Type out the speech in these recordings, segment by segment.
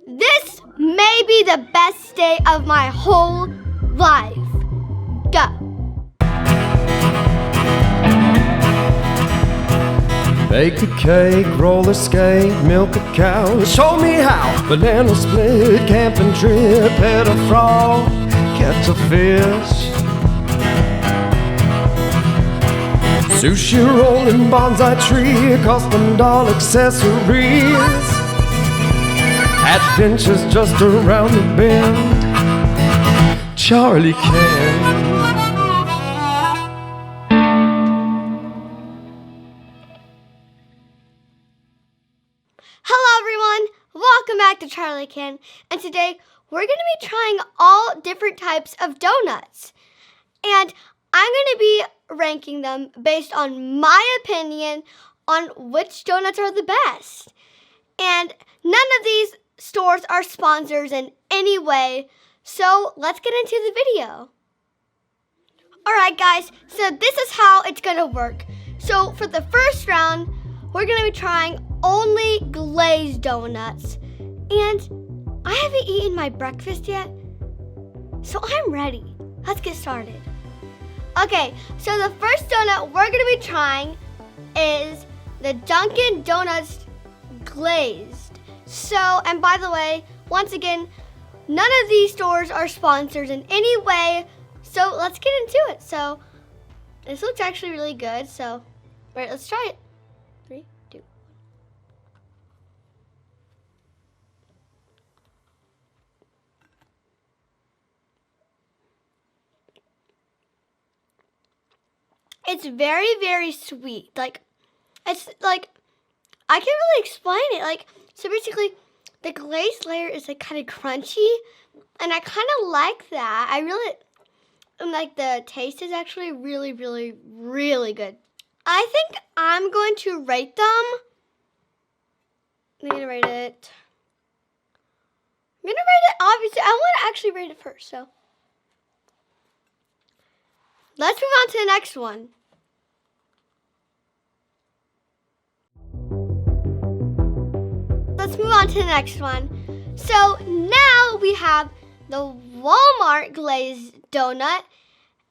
This may be the best day of my whole life. Go. Bake a cake, roller skate, milk a cow, show me how. Banana split, camping trip, pet a frog, catch a fish. Sushi roll in bonsai tree, custom doll accessories. Adventures just around the bend. Charli Can. Hello everyone, welcome back to Charli Can, and today we're going to be trying all different types of donuts. And I'm going to be ranking them based on my opinion on which donuts are the best. And none of these stores are sponsors in any way, so let's get into the video. Alright guys, so this is how it's going to work. So for the first round, we're going to be trying only glazed donuts. And I haven't eaten my breakfast yet, so I'm ready. Let's get started. Okay, so the first donut we're going to be trying is the Dunkin Donuts Glazed. So, and by the way, once again, none of these stores are sponsors in any way, so let's get into it. So, this looks actually really good, so, right, let's try it. 3, 2. It's very, very sweet. It's like, I can't really explain it. So basically, the glazed layer is kind of crunchy, and I kind of like that. I really, and the taste is actually really, really, really good. I think I'm going to rate them. I'm going to rate it. Obviously, I want to actually rate it first, so. Let's move on to the next one. Let's move on to the next one. So now we have the Walmart glazed donut.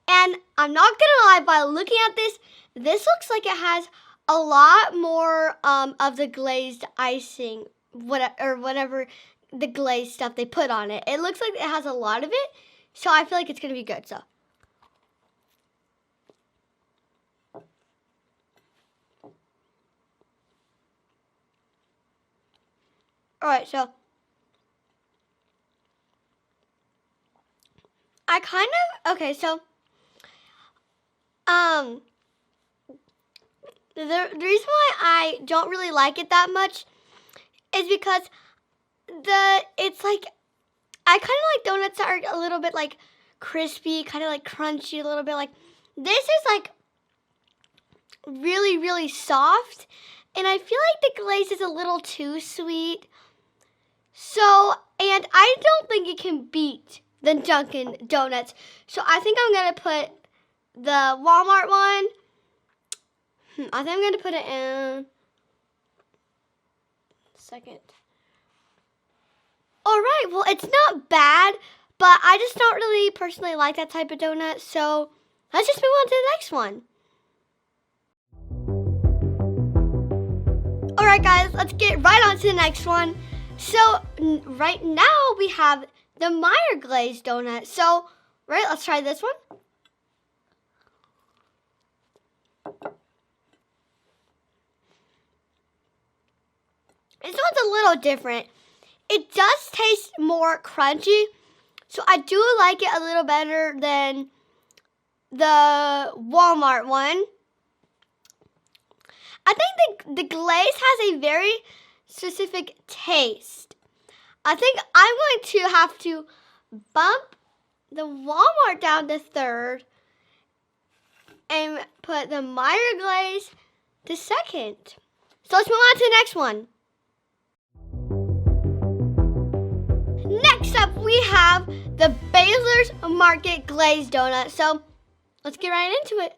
And I'm not gonna lie, by looking at this looks like it has a lot more of the glazed icing, whatever the glazed stuff they put on it. It looks like it has a lot of it, so I feel like it's gonna be good. So. Alright, so the reason why I don't really like it that much is because I kind of like donuts that are a little bit crispy, kind of crunchy, a little bit this is really, really soft, and I feel like the glaze is a little too sweet. So, and I don't think it can beat the Dunkin Donuts. So I think I'm going to put the Walmart one. I think I'm going to put it in second. Alright, well, it's not bad, but I just don't really personally like that type of donut. So let's just move on to the next one. Alright guys, let's get right on to the next one. So right now we have the Meijer glazed donut. So, right, let's try this one. This one's a little different. It does taste more crunchy, so I do like it a little better than the Walmart one. I think the glaze has a very specific taste. I think I'm going to have to bump the Walmart down to third and put the Meijer glaze to second. So let's move on to the next one. Next up, we have the Baesler's Market glazed donut. So let's get right into it.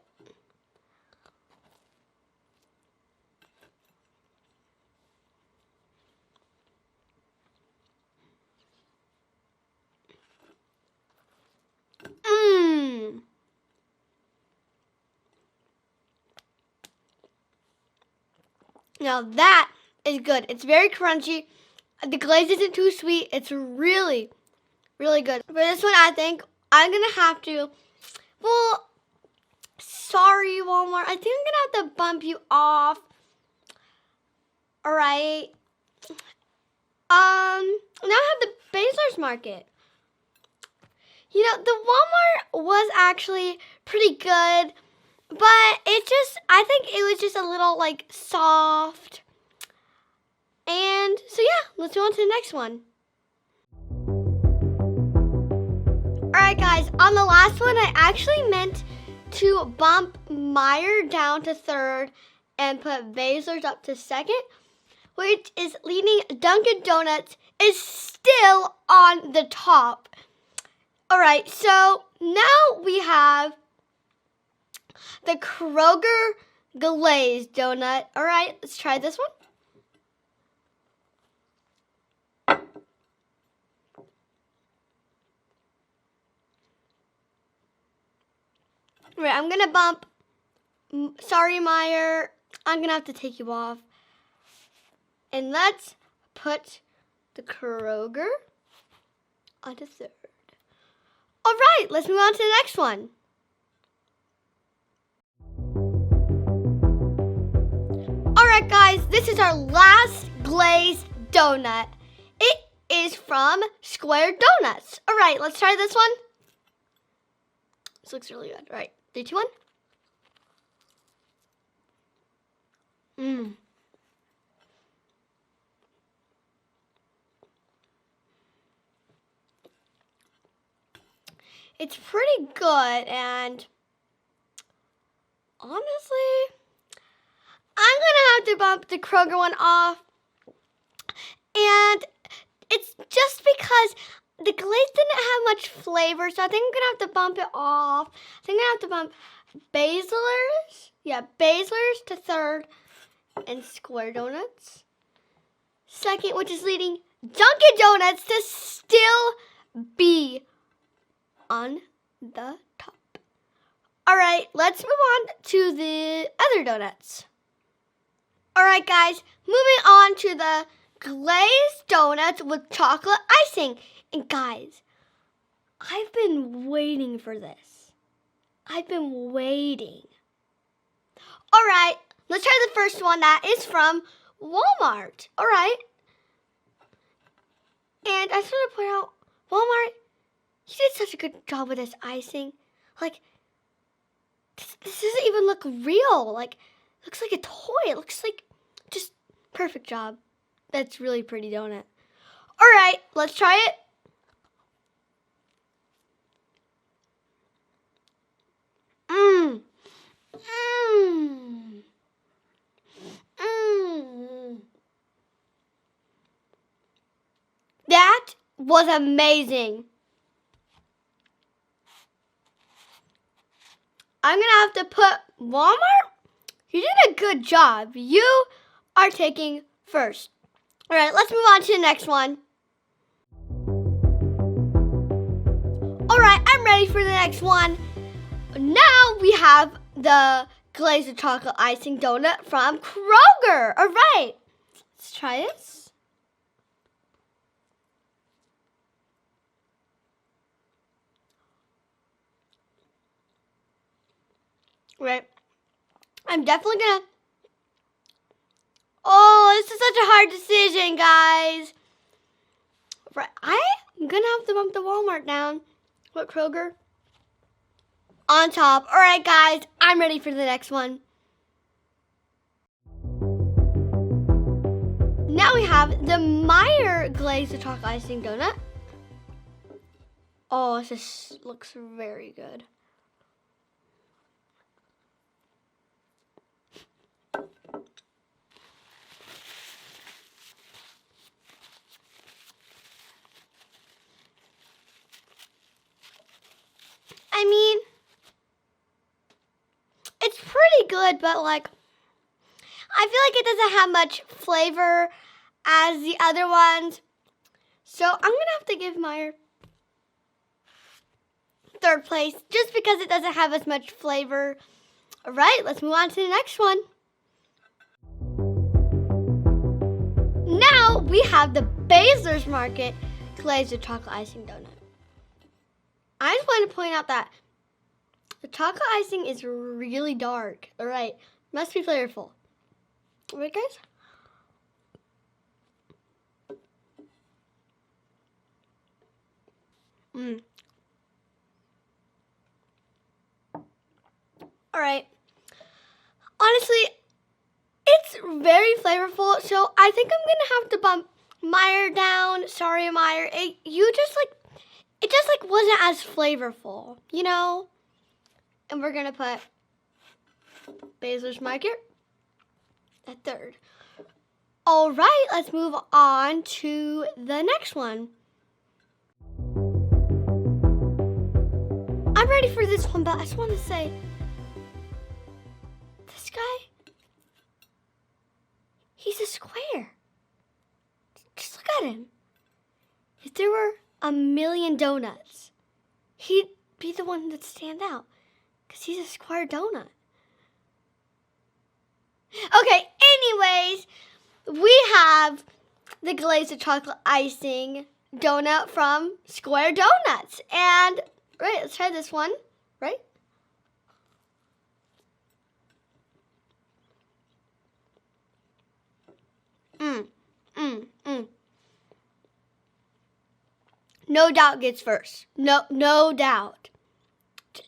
Now that is good. It's very crunchy. The glaze isn't too sweet. It's really, really good. For this one, I think I'm going to have to, well, sorry, Walmart. I think I'm going to have to bump you off. All right. Now I have the Baesler's Market. You know, the Walmart was actually pretty good, but I think it was just a little, like, soft. And so, yeah, let's go on to the next one. Alright, guys, on the last one, I actually meant to bump Meijer down to third and put Baesler's up to second, which is leading Dunkin Donuts is still on the top. Alright, so now we have the Kroger Glazed donut. Alright, let's try this one. Alright, I'm going to bump. Sorry, Meijer. I'm going to have to take you off. And let's put the Kroger onto third. All right, let's move on to the next one. All right, guys, this is our last glazed donut. It is from Square Donuts. All right, let's try this one. This looks really good. All right, 3, 2, 1. It's pretty good, and honestly, I'm gonna have to bump the Kroger one off. And it's just because the glaze didn't have much flavor, so I think I'm gonna have to bump it off. I think I'm gonna have to bump Baesler's. Yeah, Baesler's to third, and Square Donuts second, which is leading Dunkin Donuts to still be on the top. All right, let's move on to the other donuts. All right, guys, moving on to the glazed donuts with chocolate icing. And guys, I've been waiting for this. I've been waiting. All right, let's try the first one. That is from Walmart. All right. And I just want to point out, Walmart, you did such a good job with this icing. Like, this doesn't even look real. Like, it looks like a toy. It looks like just perfect job. That's really pretty donut. All right, let's try it. That was amazing. I'm going to have to put Walmart. You did a good job. You are taking first. All right, let's move on to the next one. All right, I'm ready for the next one. Now we have the glazed chocolate icing donut from Kroger. All right, let's try this. Right. I'm definitely gonna. Oh, this is such a hard decision, guys. Right. I'm gonna have to bump the Walmart down. What, Kroger? On top. All right, guys. I'm ready for the next one. Now we have the Meijer glazed chocolate icing donut. Oh, this looks very good. I mean, it's pretty good, but like, I feel like it doesn't have much flavor as the other ones. So I'm going to have to give Meijer third place just because it doesn't have as much flavor. All right, let's move on to the next one. now we have the Baesler's Market Glazed chocolate icing donut. I just want to point out that the chocolate icing is really dark. All right, must be flavorful. All right, guys? All right. Honestly, it's very flavorful, so I think I'm gonna have to bump Meijer down. Sorry, Meijer. It just wasn't as flavorful, you know? And we're gonna put Baesler's Market at third. All right, let's move on to the next one. I'm ready for this one, but I just want to say, this guy, he's a square. Just look at him. If there were a million donuts, he'd be the one that stand out, because he's a square donut. Okay, anyways, we have the glazed chocolate icing donut from Square Donuts. And, right, let's try this one, right? No doubt gets first. No doubt.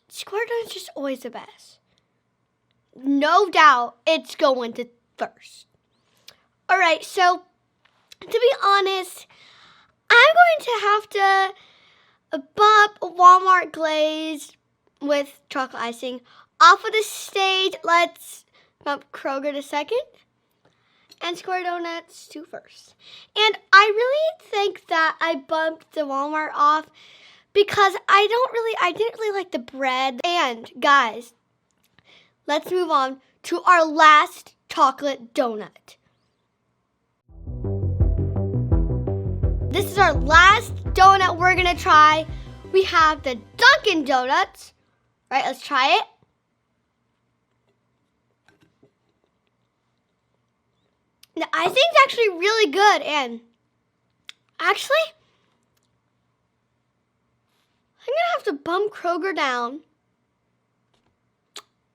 Square Donuts is just always the best. No doubt it's going to first. All right, so to be honest, I'm going to have to bump Walmart Glazed with chocolate icing off of the stage. Let's bump Kroger to second and Square Donuts to first. And I really think that I bumped the Walmart off because I didn't really like the bread. And guys, let's move on to our last chocolate donut. This is our last donut we're gonna try. We have the Dunkin Donuts. Right, let's try it. The icing's actually really good, and actually, I'm gonna have to bump Kroger down.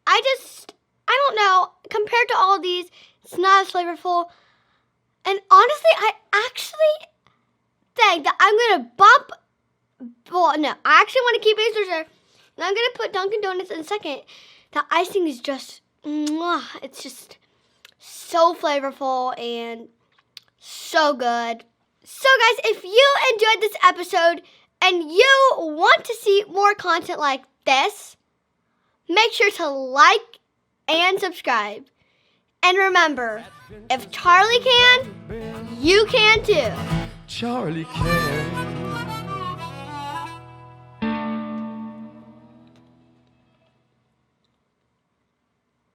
I don't know, compared to all of these, it's not as flavorful. And honestly, I actually think that I'm gonna bump, well, no, I actually want to keep Baesler there, and I'm gonna put Dunkin Donuts in second. The icing is just, it's just so flavorful and so good. So guys, if you enjoyed this episode and you want to see more content like this, make sure to like and subscribe. And remember, if Charli can, you can too. Charli Can.